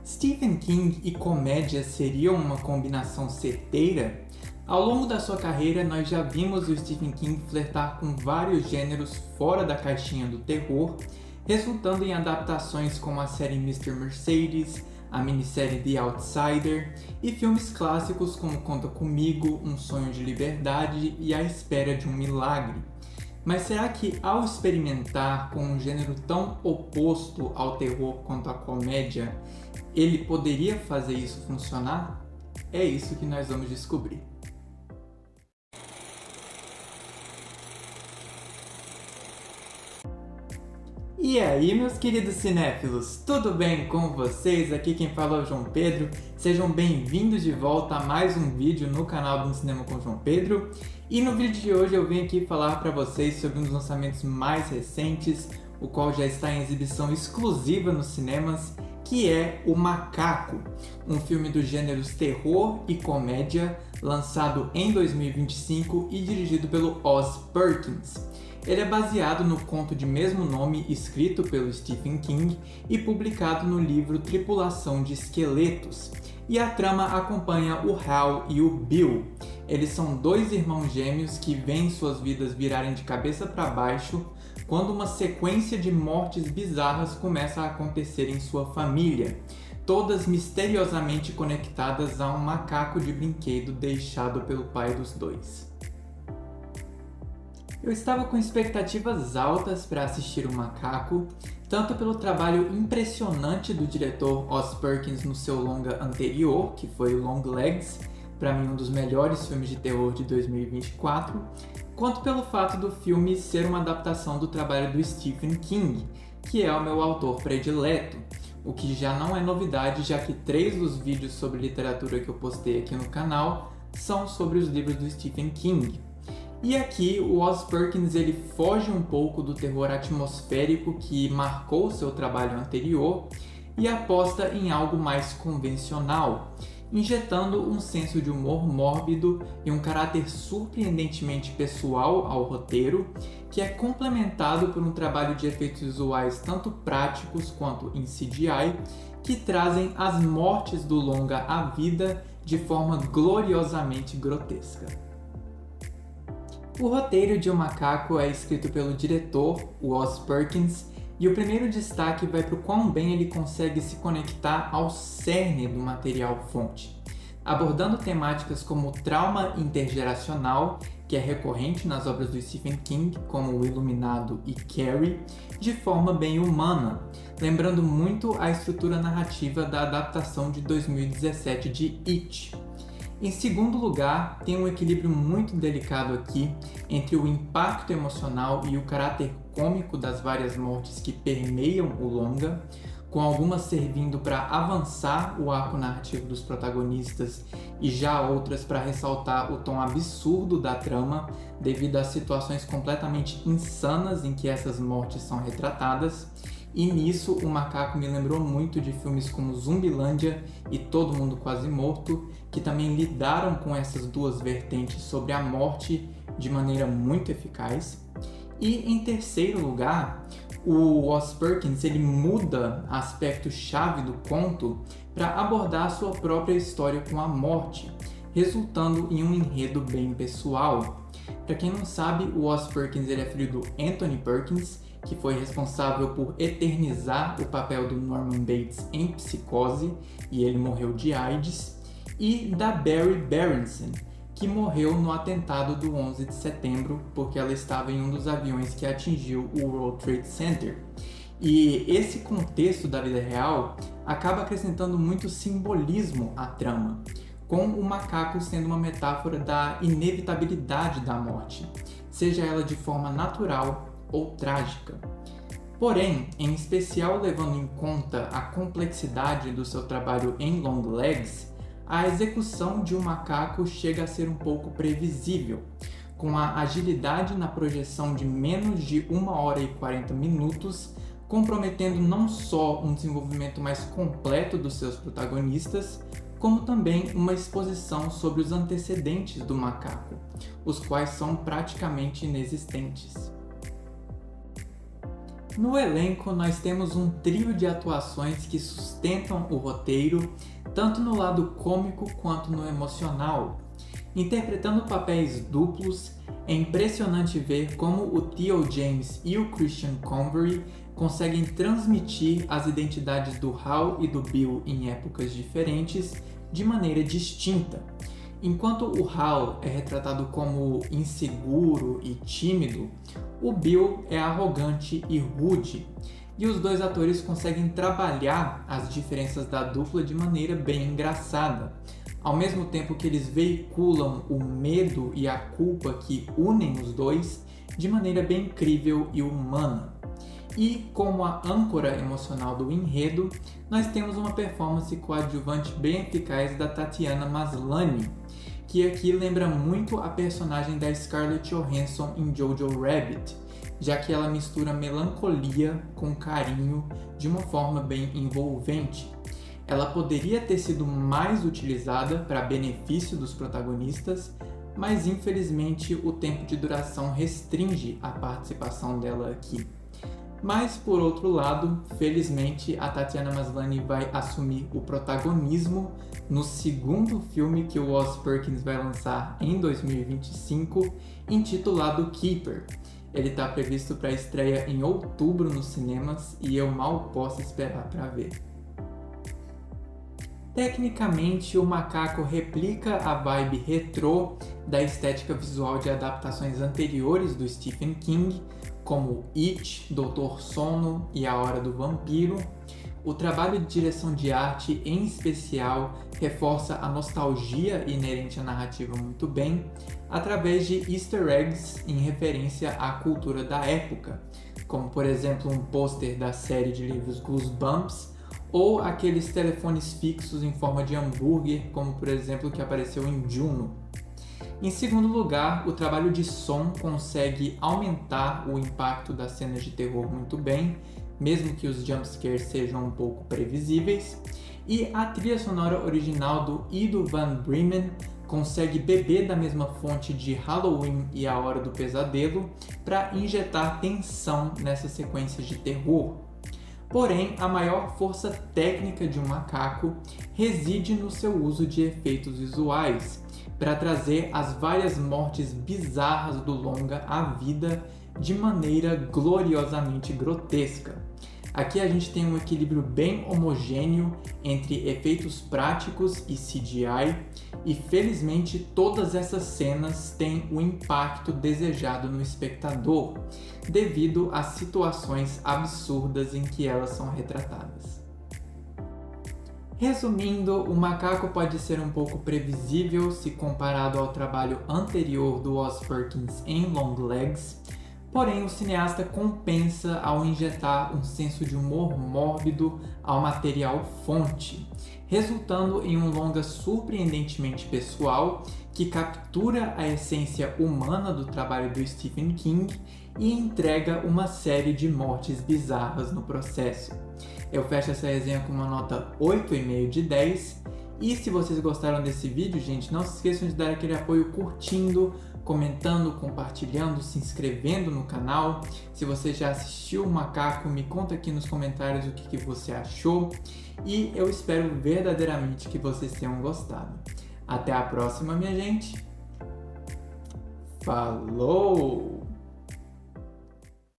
Stephen King e comédia seriam uma combinação certeira? Ao longo da sua carreira, nós já vimos o Stephen King flertar com vários gêneros fora da caixinha do terror, resultando em adaptações como a série Mr. Mercedes, a minissérie The Outsider e filmes clássicos como Conta Comigo, Um Sonho de Liberdade e A Espera de um Milagre. Mas será que ao experimentar com um gênero tão oposto ao terror quanto a comédia, ele poderia fazer isso funcionar? É isso que nós vamos descobrir. E aí, meus queridos cinéfilos, tudo bem com vocês? Aqui quem fala é o João Pedro. Sejam bem-vindos de volta a mais um vídeo no canal do Cinema com João Pedro. E no vídeo de hoje eu vim aqui falar para vocês sobre um dos lançamentos mais recentes, o qual já está em exibição exclusiva nos cinemas, que é O Macaco, um filme dos gêneros terror e comédia, lançado em 2025 e dirigido pelo Oz Perkins. Ele é baseado no conto de mesmo nome escrito pelo Stephen King e publicado no livro Tripulação de Esqueletos. E a trama acompanha o Hal e o Bill. Eles são dois irmãos gêmeos que veem suas vidas virarem de cabeça para baixo quando uma sequência de mortes bizarras começa a acontecer em sua família, todas misteriosamente conectadas a um macaco de brinquedo deixado pelo pai dos dois. Eu estava com expectativas altas para assistir O Macaco, tanto pelo trabalho impressionante do diretor Oz Perkins no seu longa anterior, que foi Long Legs, para mim um dos melhores filmes de terror de 2024, quanto pelo fato do filme ser uma adaptação do trabalho do Stephen King, que é o meu autor predileto, o que já não é novidade, já que 3 dos vídeos sobre literatura que eu postei aqui no canal são sobre os livros do Stephen King. E aqui o Oz Perkins ele foge um pouco do terror atmosférico que marcou seu trabalho anterior e aposta em algo mais convencional, injetando um senso de humor mórbido e um caráter surpreendentemente pessoal ao roteiro, que é complementado por um trabalho de efeitos visuais tanto práticos quanto em CGI, que trazem as mortes do longa à vida de forma gloriosamente grotesca. O roteiro de O Macaco é escrito pelo diretor, o Oz Perkins, e o primeiro destaque vai para o quão bem ele consegue se conectar ao cerne do material fonte, abordando temáticas como o trauma intergeracional, que é recorrente nas obras do Stephen King, como O Iluminado e Carrie, de forma bem humana, lembrando muito a estrutura narrativa da adaptação de 2017 de It. Em segundo lugar, tem um equilíbrio muito delicado aqui entre o impacto emocional e o caráter cômico das várias mortes que permeiam o longa, com algumas servindo para avançar o arco narrativo dos protagonistas e já outras para ressaltar o tom absurdo da trama devido às situações completamente insanas em que essas mortes são retratadas. E nisso, O Macaco me lembrou muito de filmes como Zumbilândia e Todo Mundo Quase Morto, que também lidaram com essas duas vertentes sobre a morte de maneira muito eficaz. E em terceiro lugar, o Oz Perkins ele muda aspecto-chave do conto para abordar a sua própria história com a morte, resultando em um enredo bem pessoal. Para quem não sabe, o Oz Perkins ele é filho do Anthony Perkins, que foi responsável por eternizar o papel do Norman Bates em Psicose, e ele morreu de AIDS, e da Barry Berenson, que morreu no atentado do 11 de setembro, porque ela estava em um dos aviões que atingiu o World Trade Center. E esse contexto da vida real acaba acrescentando muito simbolismo à trama, com o macaco sendo uma metáfora da inevitabilidade da morte, seja ela de forma natural ou trágica. Porém, em especial levando em conta a complexidade do seu trabalho em Long Legs, a execução de O Macaco chega a ser um pouco previsível, com a agilidade na projeção de menos de 1 hora e 40 minutos, comprometendo não só um desenvolvimento mais completo dos seus protagonistas, como também uma exposição sobre os antecedentes do macaco, os quais são praticamente inexistentes. No elenco, nós temos um trio de atuações que sustentam o roteiro, tanto no lado cômico quanto no emocional. Interpretando papéis duplos, é impressionante ver como o Theo James e o Christian Convery conseguem transmitir as identidades do Hal e do Bill em épocas diferentes de maneira distinta. Enquanto o Hal é retratado como inseguro e tímido, o Bill é arrogante e rude, e os dois atores conseguem trabalhar as diferenças da dupla de maneira bem engraçada, ao mesmo tempo que eles veiculam o medo e a culpa que unem os dois de maneira bem incrível e humana. E como a âncora emocional do enredo, nós temos uma performance coadjuvante bem eficaz da Tatiana Maslany, que aqui lembra muito a personagem da Scarlett Johansson em Jojo Rabbit, já que ela mistura melancolia com carinho de uma forma bem envolvente. Ela poderia ter sido mais utilizada para benefício dos protagonistas, mas infelizmente o tempo de duração restringe a participação dela aqui. Mas, por outro lado, felizmente a Tatiana Maslany vai assumir o protagonismo no segundo filme que o Oz Perkins vai lançar em 2025, intitulado Keeper. Ele está previsto para estreia em outubro nos cinemas e eu mal posso esperar para ver. Tecnicamente, o macaco replica a vibe retrô da estética visual de adaptações anteriores do Stephen King, como It, Doutor Sono e A Hora do Vampiro. O trabalho de direção de arte, em especial, reforça a nostalgia inerente à narrativa muito bem, através de easter eggs em referência à cultura da época, como por exemplo um pôster da série de livros Goosebumps, ou aqueles telefones fixos em forma de hambúrguer, como por exemplo o que apareceu em Juno. Em segundo lugar, o trabalho de som consegue aumentar o impacto das cenas de terror muito bem, mesmo que os jumpscares sejam um pouco previsíveis, e a trilha sonora original do Ido Van Bremen consegue beber da mesma fonte de Halloween e A Hora do Pesadelo para injetar tensão nessas sequências de terror. Porém, a maior força técnica de um macaco reside no seu uso de efeitos visuais, para trazer as várias mortes bizarras do longa à vida de maneira gloriosamente grotesca. Aqui a gente tem um equilíbrio bem homogêneo entre efeitos práticos e CGI, e felizmente todas essas cenas têm o impacto desejado no espectador, devido às situações absurdas em que elas são retratadas. Resumindo, o macaco pode ser um pouco previsível se comparado ao trabalho anterior do Oz Perkins em Longlegs, porém o cineasta compensa ao injetar um senso de humor mórbido ao material fonte, resultando em um longa surpreendentemente pessoal que captura a essência humana do trabalho do Stephen King e entrega uma série de mortes bizarras no processo. Eu fecho essa resenha com uma nota 8,5 de 10. E se vocês gostaram desse vídeo, gente, não se esqueçam de dar aquele apoio curtindo, comentando, compartilhando, se inscrevendo no canal. Se você já assistiu o Macaco, me conta aqui nos comentários o que você achou. E eu espero verdadeiramente que vocês tenham gostado. Até a próxima, minha gente. Falou!